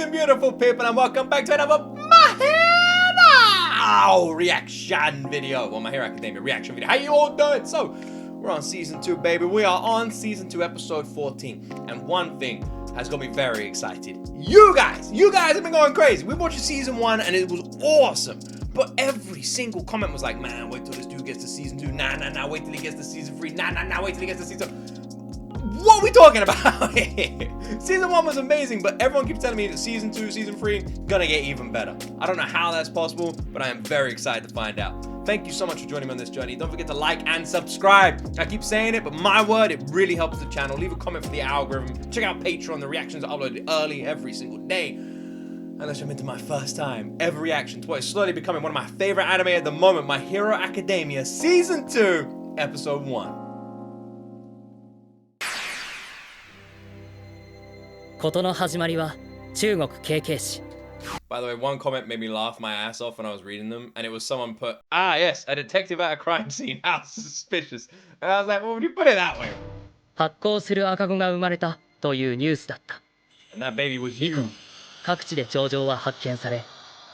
amazing, beautiful people, and welcome back to another reaction video. Well, My Hero Academia reaction video. How you all doing? So, we're on season 2, baby. We are on season 2, episode 14. And one thing has got me very excited. You guys have been going crazy. We watched season 1 and it was awesome. But every single comment was like, man, wait till this dude gets to season 2. Nah, wait till he gets to season 3. Nah, wait till he gets to season 2. What are we talking about here? Season 1 was amazing, but everyone keeps telling me that season 2, season 3, gonna get even better. I don't know how that's possible, but I am very excited to find out. Thank you so much for joining me on this journey. Don't forget to like and subscribe. I keep saying it, but my word, it really helps the channel. Leave a comment for the algorithm. Check out Patreon. The reactions are uploaded early every single day. Unless I'm into my first time ever reaction to what is slowly becoming one of my favorite anime at the moment, My Hero Academia Season 2, Episode 1. By the way, one comment made me laugh my ass off when I was reading them, and it was someone put, "Ah, yes, a detective at a crime scene. How suspicious." And I was like, well, when you put it that way. 発光する赤子が生まれたというニュースだった。 And that baby was you. 各地で症状は発見され、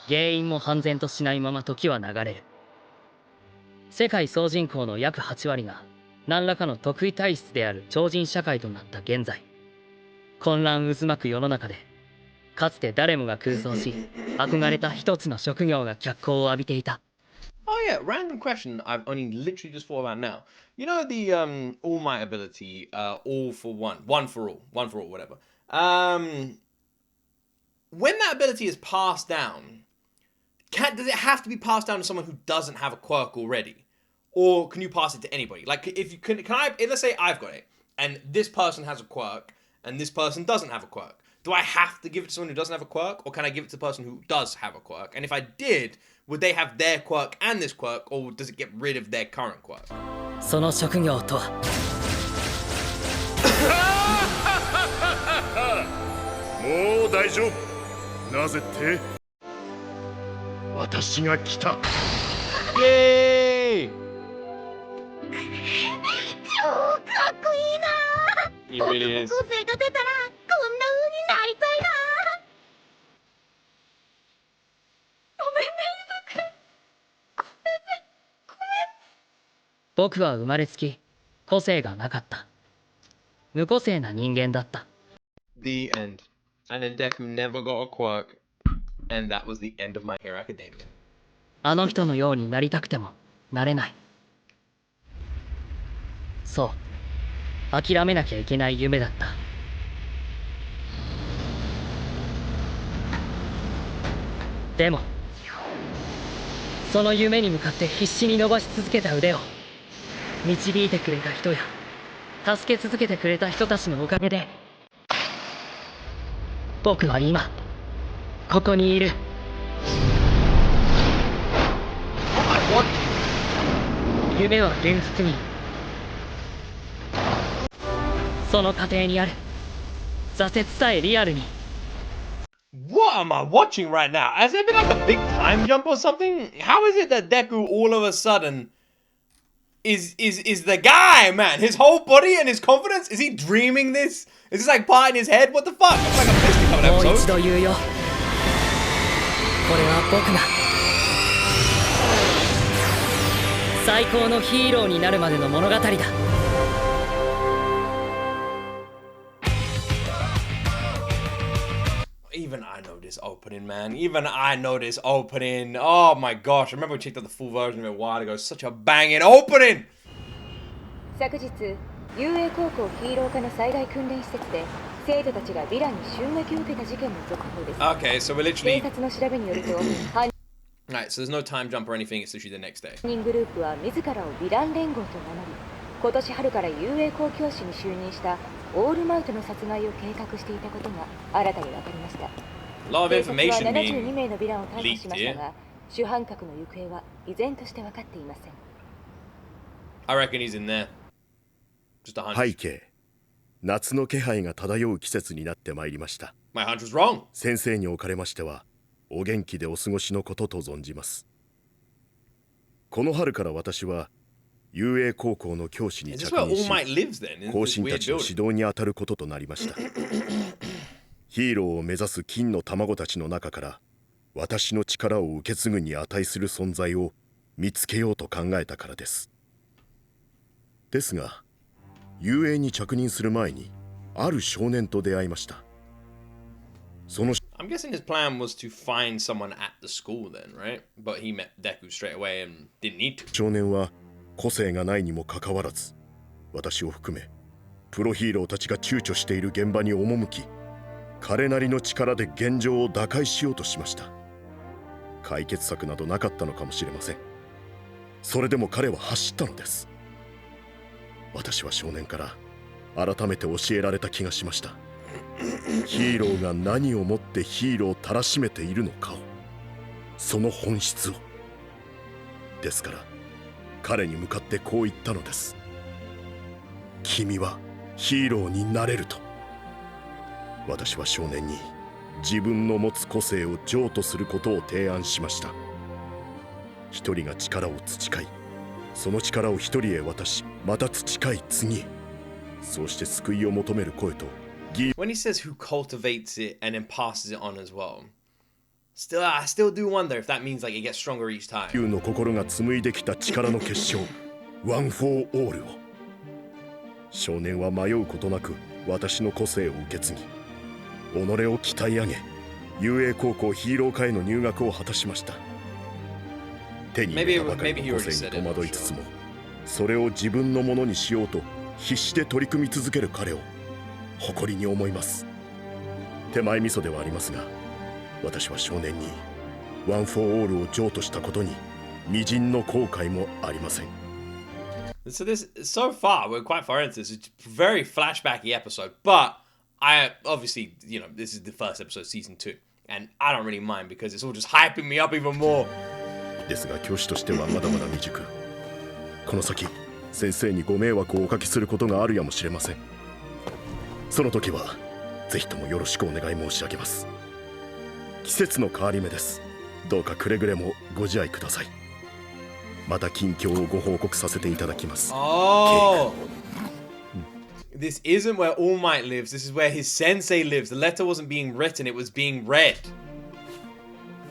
原因も判然としないまま時は流れる。世界総人口の約8割が何らかの特異体質である超人社会となった現在、混乱渦巻く世の中で、かつて誰もが空想し、憧れた一つの職業が脚光を浴びていた。 Oh yeah, random question I've only literally just thought about now. You know the All Might ability, all for one, one for all, whatever. When that ability is passed down, does it have to be passed down to someone who doesn't have a quirk already? Or can you pass it to anybody? Like, if you can I, let's say I've got it, and this person has a quirk, and this person doesn't have a quirk. Do I have to give it to someone who doesn't have a quirk, or can I give it to the person who does have a quirk? And if I did, would they have their quirk and this quirk, or does it get rid of their current quirk? その職業とは。もう大丈夫。なぜって、私が来た。Yay! 超かっこいいな。 He really is. 個性が出たらこんな風になりたいな。ごめんね、イブくん。僕は生まれつき個性がなかった。無個性な人間だった。 The end. And then Deku never got a quirk. And that was the end of My Hero Academia. あの人のようになりたくてもなれない。そう。諦めなきゃいけない夢だった。でも、その夢に向かって必死に伸ばし続けた腕を導いてくれた人や助け続けてくれた人たちのおかげで、僕は今ここにいる。夢は現実に、その過程にある挫折さえリアルに。 What am I watching right now? Has there been like a big time jump or something? How is it that Deku all of a sudden is the guy, man? His whole body and his confidence? Is he dreaming this? Is this like part in his head? What the fuck? It's like a Mystic of an もう一 episode. 度言うよ。これは僕が最高のヒーローになるまでの物語だ。 Even I know this opening, man. Even I know this opening. Oh my gosh. I remember we checked out the full version of it a while ago. Such a banging opening! 昨日、UA 高校ヒーロー科の最大訓練施設で生徒たちがヴィランに襲撃を受けた事件の続報です。 Okay, so we're 警 literally... 察の調べによると、犯 Right, so there's no time jump or anything. It's literally the next day. 人グループは自らをヴィラン連合と名乗り、今年春から UA 校教師に就任したオールマイトの殺害を計画していたことが新たに分かりました。 A lot of 警察は information 72 being 名のヴィランを逮捕 leaked しました here. が、主犯格の行方は依然として分かっていません。 I reckon he's in there. Just a hunch. 背景、夏の気配が漂う季節になってまいりました。 My hunch was wrong. 先生におかれましては、お元気でお過ごしのことと存じます。この春から私は UA 高校の教師に Is this 着 where 任 All し、 Might lives then? In 後 this 進た weird ちの building? 指導に当たることとなりました。ヒーローを目指す金の卵たちの中から私の力を受け継ぐに値する存在を見つけようと考えたからです。ですが遊泳に着任する前にある少年と出会いました。その I'm guessing his plan was to find someone at the school then, right? But he met Deku straight away and didn't need to. 少年は個性がないにもかかわらず、私を含めプロヒーローたちが躊躇している現場に赴き、彼なりの力で現状を打開しようとしました。解決策などなかったのかもしれません。それでも彼は走ったのです。私は少年から改めて教えられた気がしました。ヒーローが何をもってヒーローをたらしめているのかを、その本質を。ですから彼に向かってこう言ったのです。君はヒーローになれると。私は少年に自分の持つ個性を譲渡することを提案しました。一人が力を培い、その力を一人へ渡し、また培い次へ。そうして救いを求める声と When he says who cultivates it and then passes it on as well, I still do wonder if that means like it gets stronger each time. 地球の心が紡いできた力の結晶、ワン・フォー・オールを。少年は迷うことなく私の個性を受け継ぎ、己を鍛え上げ、遊泳高校ヒーロー科への入学を果たしました。手に入れたばかりの個性に戸惑いつつも、それを自分のものにしようと必死で取り組み続ける彼を誇りに思います。手前味噌ではありますが、私は少年にワン・フォー・オールを譲渡したことに微塵の後悔もありません。So so far we're quite far into this. It's a very flashbacky episode, but I obviously, this is the first episode of season 2, and I don't really mind because it's all just hyping me up even more. ですが教師としてはまだまだ未熟。この先先生にご迷惑をおかけすることがあるやもしれません。その時はぜひともよろしくお願い申し上げます。季節の変わり目です。どうかくれぐれもご自愛ください。また近況をご報告させていただきます。Oh, this isn't where All Might lives. This is where his sensei lives. The letter wasn't being written; it was being read.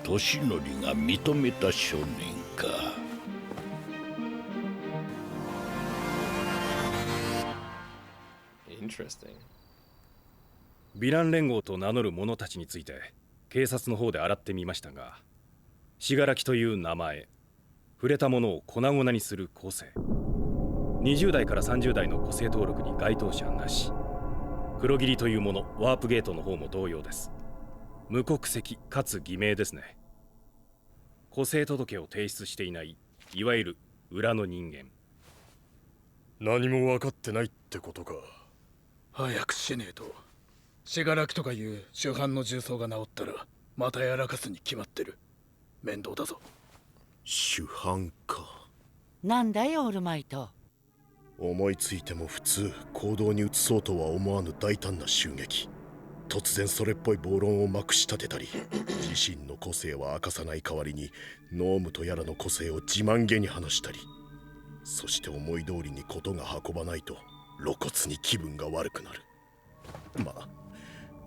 年寄りが認めた少年か。Interesting. ヴィラン連合と名乗る者たちについて警察の方で洗ってみましたが、死柄木という名前、触れたものを粉々にする個性、20代から30代の個性登録に該当者なし、黒霧というもの、ワープゲートの方も同様です。無国籍かつ偽名ですね。個性届を提出していない、いわゆる裏の人間。何も分かってないってことか。早くしねえと死柄木とかいう主犯の重曹が治ったらまたやらかすに決まってる。面倒だぞ。主犯か。なんだよオールマイト。思いついても普通行動に移そうとは思わぬ大胆な襲撃。突然それっぽい暴論をまくし立てたり、自身の個性は明かさない代わりにノームとやらの個性を自慢げに話したり、そして思い通りに事が運ばないと露骨に気分が悪くなる。まあ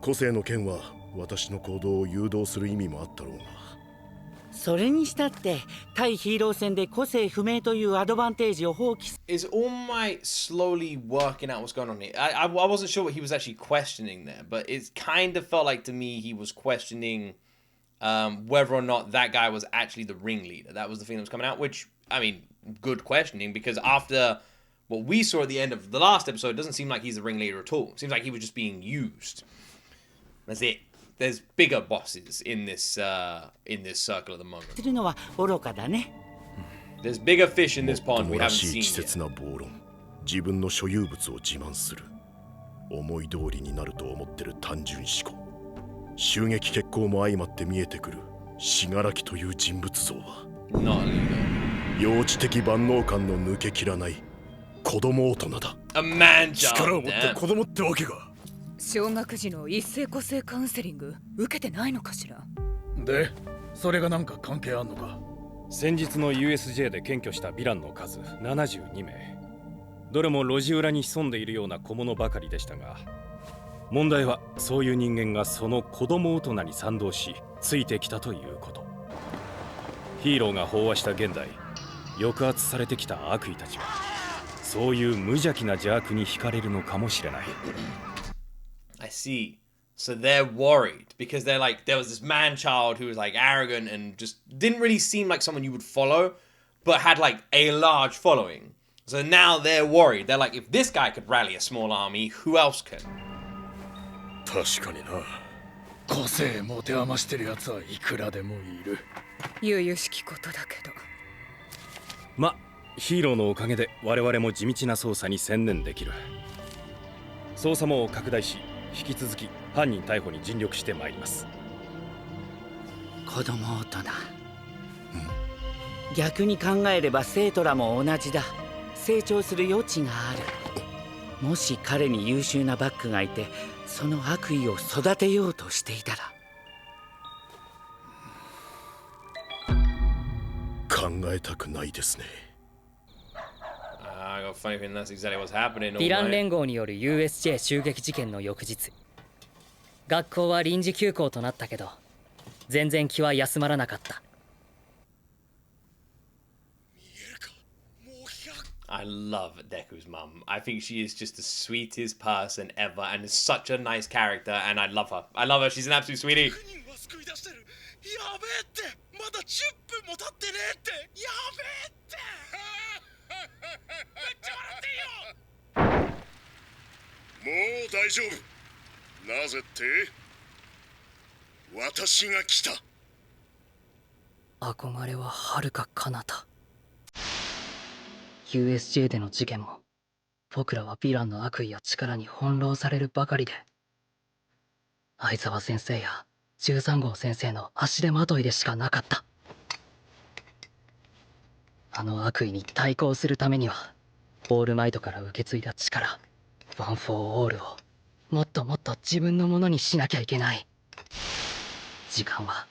個性の件は私の行動を誘導する意味もあったろうが。それにしたって対ヒーロー戦で個性不明というアドバンテージを放棄す。Is All Might slowly working out what's going on here? I wasn't sure what he was actually questioning there, but it kind of felt like to me he was questioning whether or not that guy was actually the ringleader. That was the thing that was coming out, which, I mean, good questioning, because after what we saw at the end of the last episode, it doesn't seem like he's the ringleader at all. It seems like he was just being used. That's it. There's bigger bosses in this circle at the moment. するのは愚かだね。There's bigger fish in this pond we ら haven't しい seen 稚拙 yet. な暴論。自分の所有物を自慢する。思い通りになると思ってる単純思考。襲撃決行も相まって見えてくる死柄木という人物像は Not leader. 幼稚的万能感の抜けきらない子供大人だ。 A man 力を child. 持って Damn. 子供ってわけか。小学時の一斉個性カウンセリング受けてないのかしら。でそれがなんか関係あんのか。先日の USJ で検挙したヴィランの数72名、どれも路地裏に潜んでいるような小物ばかりでしたが、問題はそういう人間がその子供大人に賛同しついてきたということ。ヒーローが飽和した現代、抑圧されてきた悪意たちはそういう無邪気な邪悪に惹かれるのかもしれない。I see. So they're worried because they're like, there was this man child who was like arrogant and just didn't really seem like someone you would follow, but had like a large following. So now they're worried. They're like, if this guy could rally a small army, who else can? 確かにな。個性持て余してるやつはいくらでもいる。悠々しきことだけど。ま、ヒーローのおかげで我々も地道な捜査に専念できる。捜査網を拡大し、引き続き犯人逮捕に尽力してまいります。子供大人、逆に考えれば生徒らも同じだ。成長する余地がある。もし彼に優秀なバックがいてその悪意を育てようとしていたら。考えたくないですね。I got a funny feeling that's exactly what's happening. ヴィラン連合による USJ 襲撃事件の翌日、学校は臨時休校となったけど全然気は休まらなかった。I love Deku's mum. I think she is just the sweetest person ever and is such a nice character, and I love her. I love her. She's an absolute sweetie. やべえって、まだ10分も経ってねえって、やべえって。めっちゃ笑ってんよ。もう大丈夫。なぜって？私が来た。憧れは遥か彼方。USJ での事件も僕らはヴィランの悪意や力に翻弄されるばかりで、相沢先生や13号先生の足手まといでしかなかった。あの悪意に対抗するためにはオールマイトから受け継いだ力、ワン・フォー・オールをもっともっと自分のものにしなきゃいけない。時間は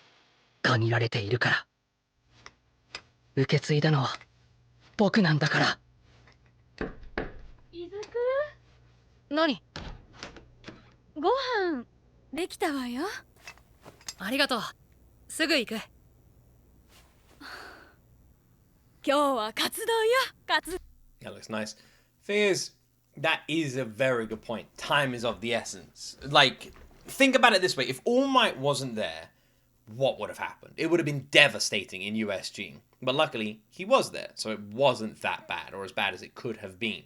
限られているから。受け継いだのは僕なんだから。伊豆く何？ん、ご飯できたわよ。ありがとう。すぐ行く。今日はカツ丼よ、カツ。 That looks nice. Thing is, that is a very good point. Time is of the essence. Like, think about it this way. If All Might wasn't there, what would have happened? It would have been devastating in USG. But luckily, he was there, so it wasn't that bad, or as bad as it could have been.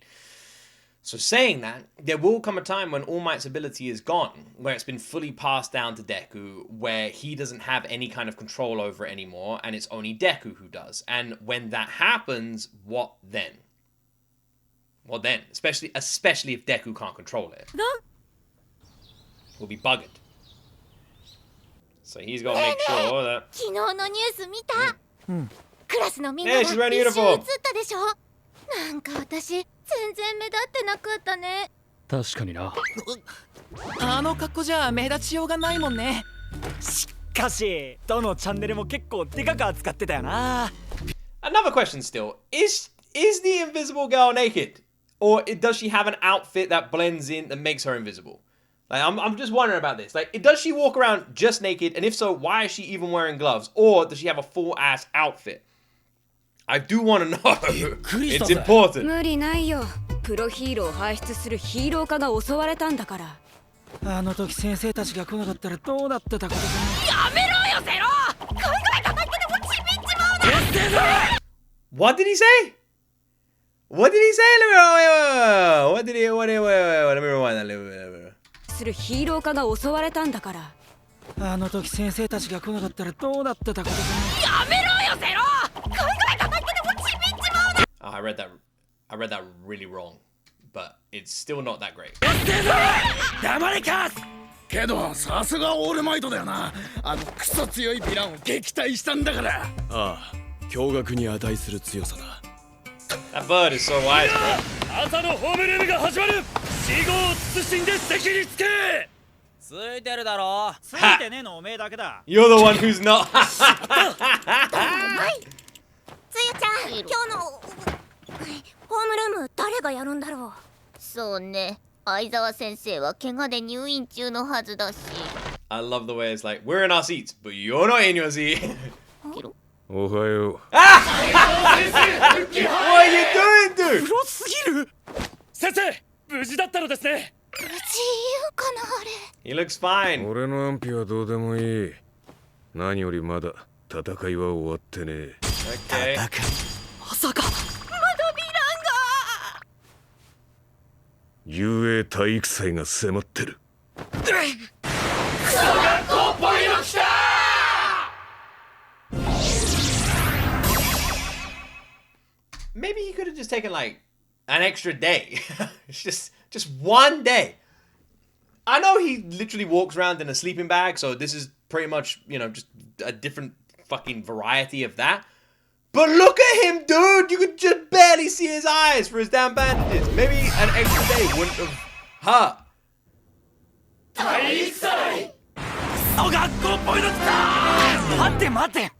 So saying that, there will come a time when All Might's ability is gone, where it's been fully passed down to Deku, where he doesn't have any kind of control over it anymore, and it's only Deku who does. And when that happens, what then? What then? Especially if Deku can't control it. We'll be buggered. So he's got to make sure that... 昨日のニュース見た？クラスのみんなが Yeah, she's 一 wearing 瞬映 uniform. ったでしょ。なんか私全然目立ってなかったね。確かにな。あの格好じゃ目立ちようがないもんね。しかしどのチャンネルも結構でかく扱ってたよな。 Another question still. Is the invisible girl naked? Or does she have an outfit that blends in that makes her invisible? Like, I'm just wondering about this. Like, does she walk around just naked? And if so, why is she even wearing gloves? Or does she have a full-ass outfit? I do want to know. It's important. 無理ないよ。プロヒーローを輩出するヒーロー科が襲われたんだから。あの時先生たちが来なかったらどうなってたことか。やめろよゼロ。考えただけでもちびっちまうな。What did he say? What did he say? What did he... Let me rewind that. するヒーロー科が襲われたんだから。あの時先生たちが来なかったらどうなってたことか。やめろよゼロ。考えただけでもちびっちまうな。I read that really wrong. But it's still not that great. 黙れか。けどさすがオールマイトだよな。あのクソ強いヴィランを撃退したんだから。ああ、驚愕に値する強さだ。That bird is so wise, bro. 朝のホームルームが始まる。死後を慎んで席につけ。ついてるだろ。ついてねえのおめえだけだ。 You're the one who's not. つゆちゃん、今日のホームルーム誰がやるんだろう。そうね、相沢先生は怪我で入院中のはずだし。 I love the way it's like, we're in our seats, but you're not in your seat. おはよう。What are you doing, dude? 黒すぎる。先生、無事だったのですね。無事言うかなあれ。 He looks fine. 俺の安否はどうでもいい。何よりまだ戦いは終わってねえ。Okay. まさか。遊泳体育祭が迫ってる。Maybe he could have just taken like an extra day. just one day. I know he literally walks around in a sleeping bag, so this is pretty much, you know, just a different fucking variety of that. But look at him, dude! You could just barely see his eyes for his damn bandages. Maybe an extra day wouldn't have hurt. 体育祭。小学校っぽいの来た。待って待って。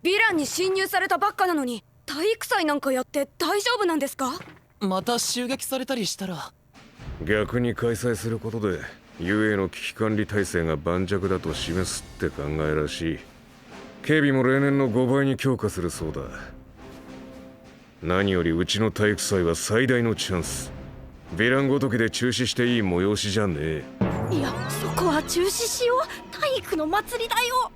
ヴィランに侵入されたばっかなのに体育祭なんかやって大丈夫なんですか？また襲撃されたりしたら。逆に開催することで遊泳の危機管理体制が盤石だと示すって考えらしい。警備も例年の5倍に強化するそうだ。何よりうちの体育祭は最大のチャンス。ヴィランごときで中止していい催しじゃねえ。いや、そこは中止しよう。体育の祭りだよ。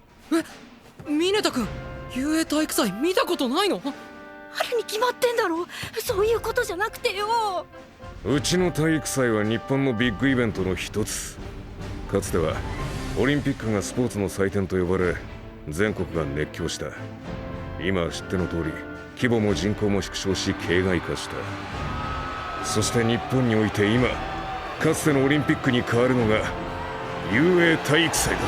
ミネタ君、遊泳体育祭見たことないの？あるに決まってんだろ。そういうことじゃなくてよ。うちの体育祭は日本のビッグイベントの一つ。かつてはオリンピックがスポーツの祭典と呼ばれ全国が熱狂した。今は知っての通り規模も人口も縮小し形骸化した。そして日本において今かつてのオリンピックに変わるのが遊泳体育祭だ。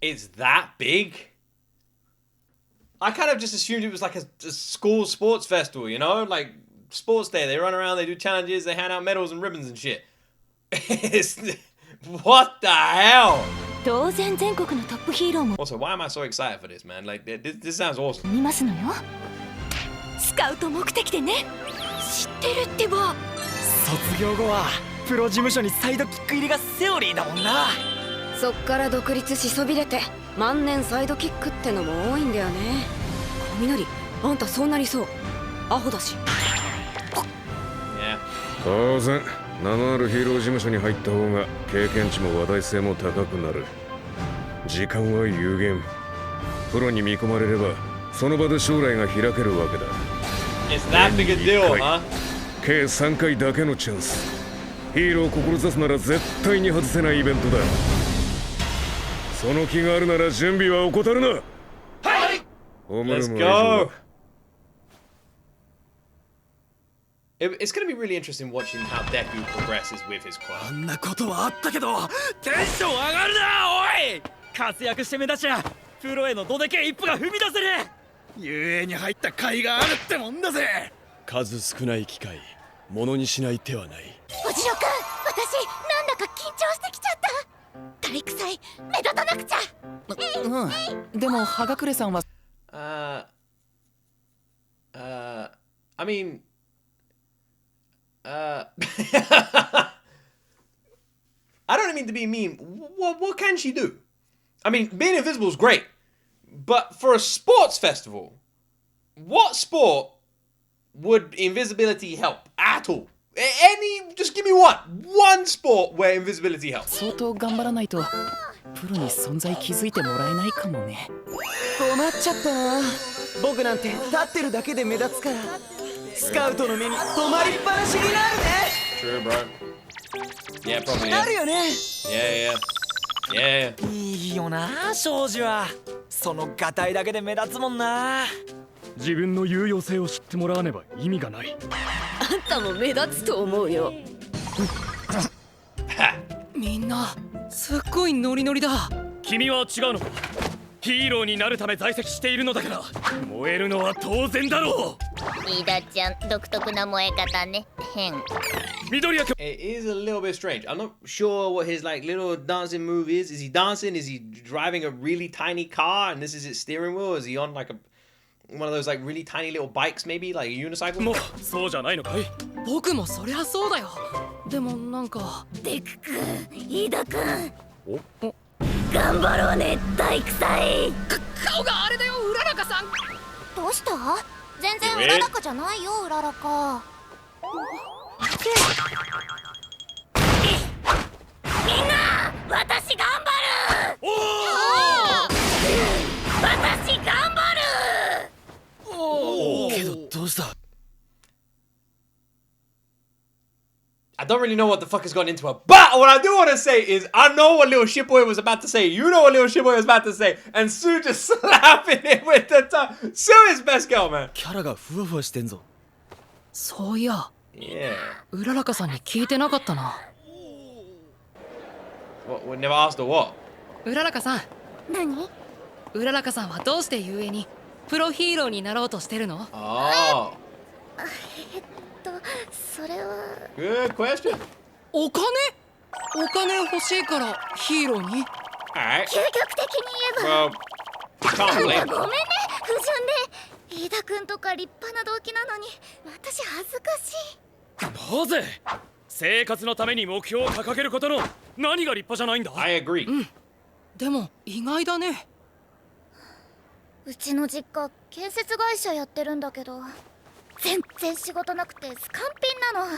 It's that big? I kind of just assumed it was like a school sports festival, you know? Like sports day, they run around, they do challenges, they hand out medals and ribbons and shit. What the hell? 当然全国のトップヒーローも Also, why am I so excited for this, man? Like, this sounds awesome. 見ますのよ。スカウト目的でね。知ってるってば。卒業後はプロ事務所にサイドキック入りがセオリーだもんな。そっから独立しそびれて万年サイドキックってのも多いんだよね。雷、あんたそうなりそう。アホだし。当然名のあるヒーロー事務所に入った方が経験値も話題性も高くなる。時間は有限。プロに見込まれればその場で将来が開けるわけだ。It's that big a deal, huh? 計3回だけのチャンス。ヒーローを志すなら絶対に外せないイベントだ。その気があるなら準備は怠るな。はい。Let's go. It's going to be really interesting watching how Deku progresses with his quirk. あんなことはあったけどテンション上がるなおい。活躍して目立ちゃプロへのどでけえ一歩が踏み出せる。遊泳に入った甲斐があるってもんだぜ。数少ない機会ものにしない手はない。おじろくん、私なんだか緊張してきちゃった。体育祭目立たなくちゃ。うん。でも葉隠さんはI mean, I don't mean to be mean. What can she do? I mean, being invisible is great, but for a sports festival, what sport would invisibility help at all? Just give me one sport where invisibility helps. 相当頑張らないとプロに存在気づいてもらえないかもね。困っちゃったな。僕なんて立ってるだけで目立つからスカウトの目に止まりっぱなしになるね。 True, bro. Yeah, probably. なるよね。Yeah. いいよな、庄司は。そのガタイだけで目立つもんな。自分の有用性を知ってもらわねば意味がない。あんたも目立つと思うよ。みんなすっごいノリノリだ。君は違うのか。ヒーローになるため在籍しているのだから燃えるのは当然だろう。飯田ちゃん独特な燃え方ね。変。It is a little bit strange. I'm not sure what his like little dancing move is. Is he dancing? Is he driving a really tiny car and this is its steering wheel? Is he on like one of those like really tiny little bikes, maybe like a unicycle? もうそうじゃないのかい？僕もそりゃそうだよ。でもなんかデク君、飯田君、お頑張ろうね、大臭い。顔があれだよ、うららかさん。どうした？全然うららかじゃないよ、うららか。みんな、私頑張る。私頑張る。けどどうした？ I don't really know what the fuck has gone into her, but what I do want to say is I know what little shitboy was about to say. You know what little shitboy was about to say, and Sue just slapping it with the tongue. Sue is best girl, man. キャラがふわふわしてんぞ。そういや、 Yeah. うららかさんに聞いてなかったな。What? We never asked her what. うららかさん、何？うららかさんはどうしてゆえにプロヒーローになろうとしてるの？ Oh. それは。Good question. お金？お金欲しいからヒーローに？ Alright. 究極的に言えば。 Well, can't ごめん blame ね、 her. 不純で。飯田君とか立派な動機なのに、私恥ずかしい。なぜ生活のために目標を掲げることの何が立派じゃないんだ？ I agree. でも意外だね。うちの実家、建設会社やってるんだけど、全然仕事なくてスカンピンなの。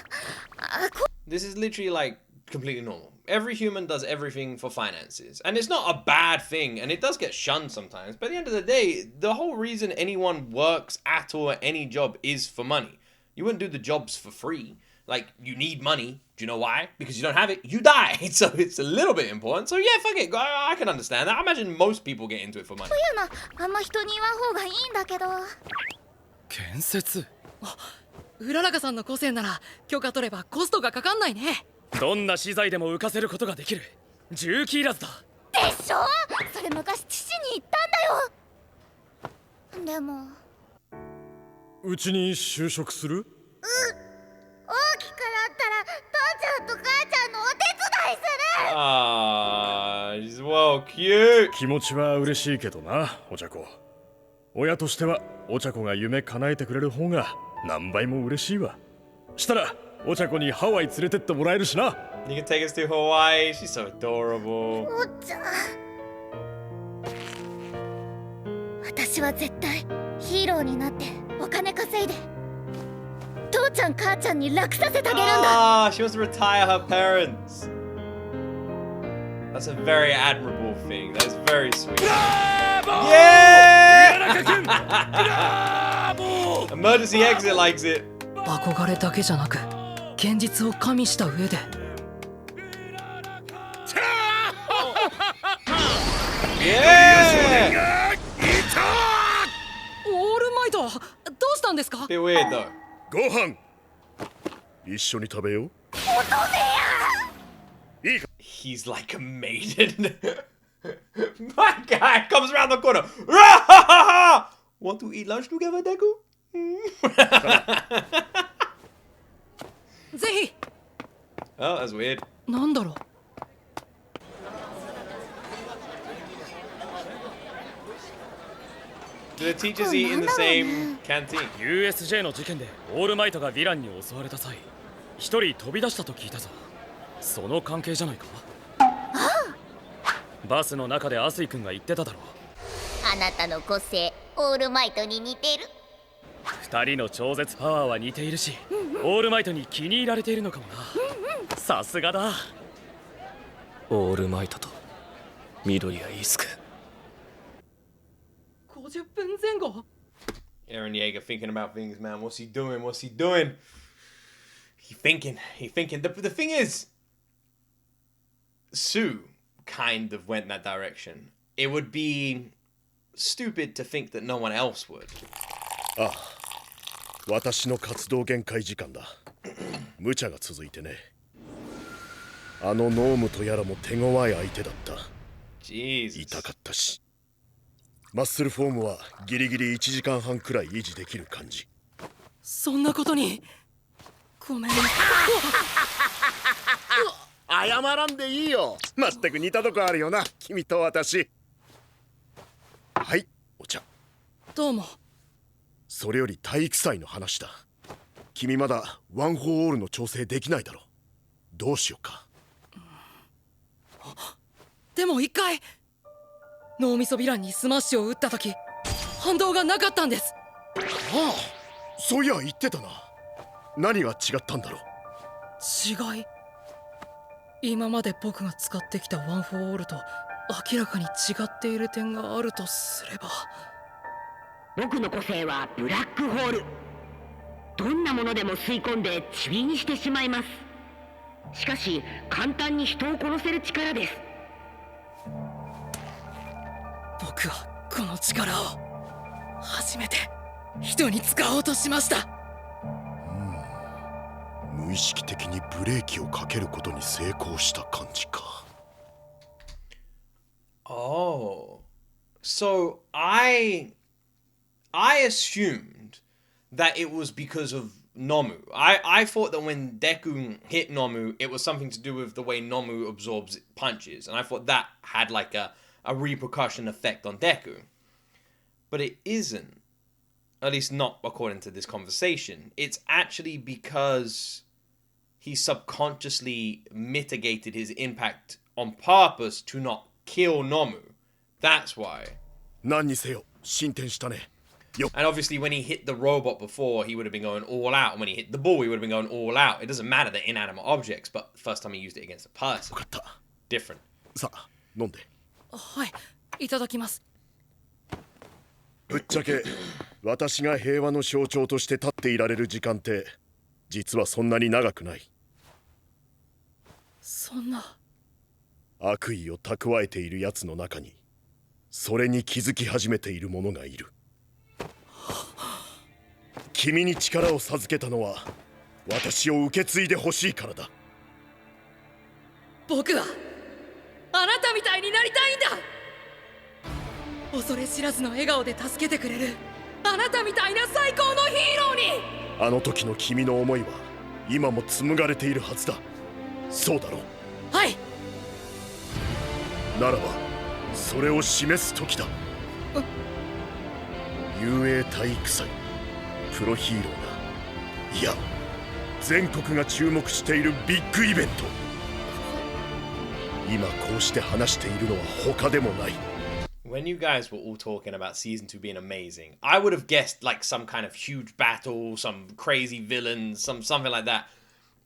This is literally like completely normal. Every human does everything for finances. And it's not a bad thing, and it does get shunned sometimes. But at the end of the day, the whole reason anyone works at or any job is for money. You wouldn't do the jobs for free. Like, you need money. Do you know why? Because you don't have it, you die. So it's a little bit important. So yeah, fuck it. I can understand that. I imagine most people get into it for money. というの、あんま人に言わん方がいいんだけど。建設？うららかさんの個性なら許可取ればコストがかかんないね。どんな資材でも浮かせることができる重機いらずだ。でしょ？それ昔父に言ったんだよ。でもうちに就職する？大きくなったら父ちゃんと母ちゃんのお手伝いする。He's well cute. 気持ちは嬉しいけどな、お茶子。親としてはお茶子が夢叶えてくれる方が何倍も嬉しいわ。したらお茶子にハワイ連れてってもらえるしな。 You can take us to Hawaii. She's so adorable. おちゃん、私は絶対ヒーローになってお金稼いで父ちゃん母ちゃんに楽させてあげるんだ。Ah, she wants to retire her parents. That's a very admirable thing. That is very sweet. Yeah! Emergency exit likes it. 憧れだけじゃなく現実を加味した上で。Yeah! オールマイト、どうしたんですか？ Bit weird though. ご飯一緒に食べよう。いいか。 He's like a maiden. My guy comes around the corner. Want to eat lunch together, Deku? ぜひ。 Oh, that's weird. なんだろう。Do the teachers eat in the same canteen? USJ の事件でオールマイトがヴィランに襲われた際、一人飛び出したと聞いたぞ。その関係じゃないか？バスの中でアスイ君が言ってただろう。あなたの個性、オールマイトに似てる。二人の超絶パワーは似ているし、オールマイトに気に入られているのかもな。さすがだ。オールマイトと緑谷イースク。50分前後。 Eren Yeager thinking about things, man. What's he doing? What's he doing? He thinking. The thing is, Sue kind of went that direction. It would be stupid to think that no one else would. ああ、私の活動限界時間だ。無茶が続いてね。あのノームとやらも手強い相手だった。痛かったし。マッスルフォームはギリギリ1時間半くらい維持できる感じ。そんなことに。ごめん。謝らんでいいよ。まったく似たとこあるよな、君と私。はい、お茶。どうも。それより体育祭の話だ。君まだワン・フォー・オールの調整できないだろう。どうしようか。でも一回脳みそヴィランにスマッシュを打った時反動がなかったんです。ああ、そういや言ってたな。何が違ったんだろう。違い、今まで僕が使ってきたワン・フォー・オールと明らかに違っている点があるとすれば、僕の個性はブラックホール。どんなものでも吸い込んで塵にしてしまいます。しかし簡単に人を殺せる力です。僕はこの力を初めて人に使おうとしました。無意識的にブレーキをかけることに成功した感じか。Oh, so I assumed that it was because of Nomu. I thought that when Deku hit Nomu, it was something to do with the way Nomu absorbs punches, and I thought that had like a repercussion effect on Deku. But it isn't. At least not according to this conversation. It's actually because he subconsciously mitigated his impact on purpose to not kill Nomu. That's why. 何にせよ進展したね。And obviously when he hit the robot before, he would have been going all out. And when he hit the ball, he would have been going all out. It doesn't matter, they're inanimate objects, but the first time he used it against a person. Different. さあ、飲んで。はい、いただきます。ぶっちゃけ私が平和の象徴として立っていられる時間って実はそんなに長くない。そんな悪意を蓄えているやつの中にそれに気づき始めている者がいる。君に力を授けたのは私を受け継いでほしいからだ。僕はあなたみたいになりたいんだ。恐れ知らずの笑顔で助けてくれるあなたみたいな最高のヒーローに。あの時の君の思いは今も紡がれているはずだ。そうだろう。はい。ならばそれを示す時だ。雄英体育祭、プロヒーローが、いや全国が注目しているビッグイベント。今こうして話しているのは他でもない。When you guys were all talking about season 2 being amazing, I would have guessed like some kind of huge battle, some crazy villains, something like that.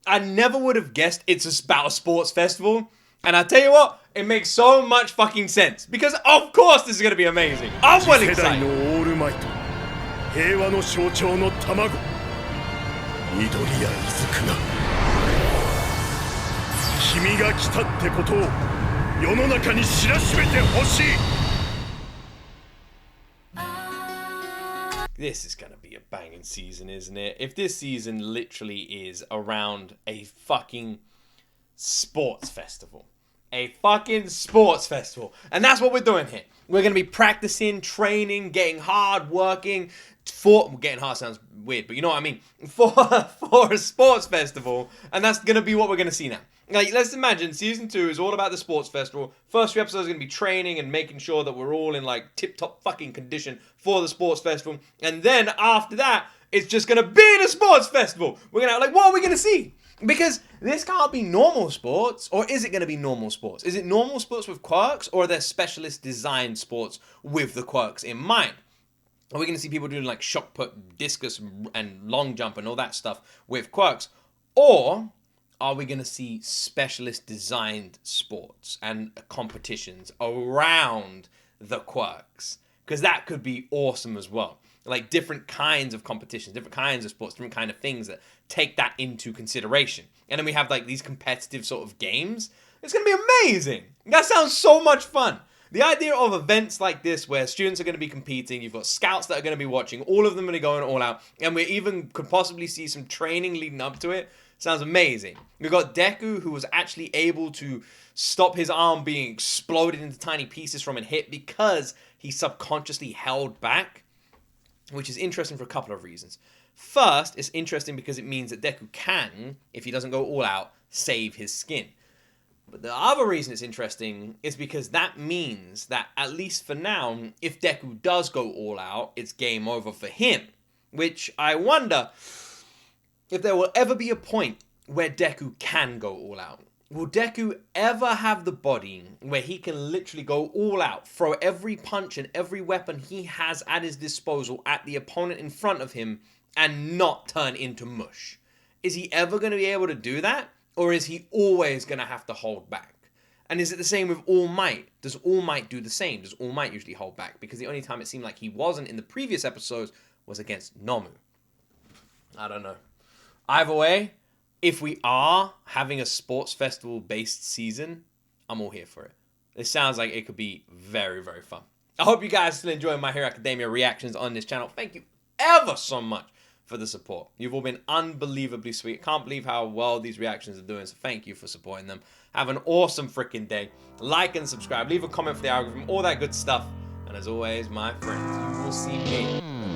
I never would have guessed it's about a sports festival. And I tell you what, it makes so much fucking sense. Because of course this is going to be amazing. I'm well excited. 次世代のオールマイト、平和の象徴の卵、緑谷出久が君が来たってことを世の中に知らしめてほしい。This is gonna be a banging season, isn't it? If this season literally is around a fucking sports festival. A fucking sports festival. And that's what we're doing here. We're gonna be practicing, training, getting hard, working for... Well, getting hard sounds weird, but you know what I mean. For a sports festival. And that's gonna be what we're gonna see now. Like, let's imagine season 2 is all about the sports festival. First 3 episodes are going to be training and making sure that we're all in, like, tip-top fucking condition for the sports festival. And then, after that, it's just going to be the sports festival. We're going to, like, what are we going to see? Because this can't be normal sports, or is it going to be normal sports? Is it normal sports with quirks, or are there specialist designed sports with the quirks in mind? Are we going to see people doing, like, shot put, discus, and long jump and all that stuff with quirks? Or... are we going to see specialist designed sports and competitions around the quirks? Because that could be awesome as well. Like different kinds of competitions, different kinds of sports, different kind of things that take that into consideration. And then we have like these competitive sort of games. It's going to be amazing. That sounds so much fun. The idea of events like this where students are going to be competing, you've got scouts that are going to be watching, all of them are going to go all out, and we even could possibly see some training leading up to it. Sounds amazing. We've got Deku, who was actually able to stop his arm being exploded into tiny pieces from a hit because he subconsciously held back, which is interesting for a couple of reasons. First, it's interesting because it means that Deku can, if he doesn't go all out, save his skin. But the other reason it's interesting is because that means that, at least for now, if Deku does go all out, it's game over for him. which I wonder if there will ever be a point where Deku can go all out. Will Deku ever have the body where he can literally go all out, throw every punch and every weapon he has at his disposal at the opponent in front of him and not turn into mush? Is he ever going to be able to do that? Or is he always going to have to hold back? And is it the same with All Might? Does All Might do the same? Does All Might usually hold back? Because the only time it seemed like he wasn't in the previous episodes was against Nomu. I don't know. Either way, if we are having a sports festival based season, I'm all here for it. It sounds like it could be very, very fun. I hope you guys still enjoy My Hero Academia reactions on this channel. Thank you ever so much for the support. You've all been unbelievably sweet. Can't believe how well these reactions are doing, so thank you for supporting them. Have an awesome freaking day. Like and subscribe. Leave a comment for the algorithm. All that good stuff. And as always, my friends, you will see me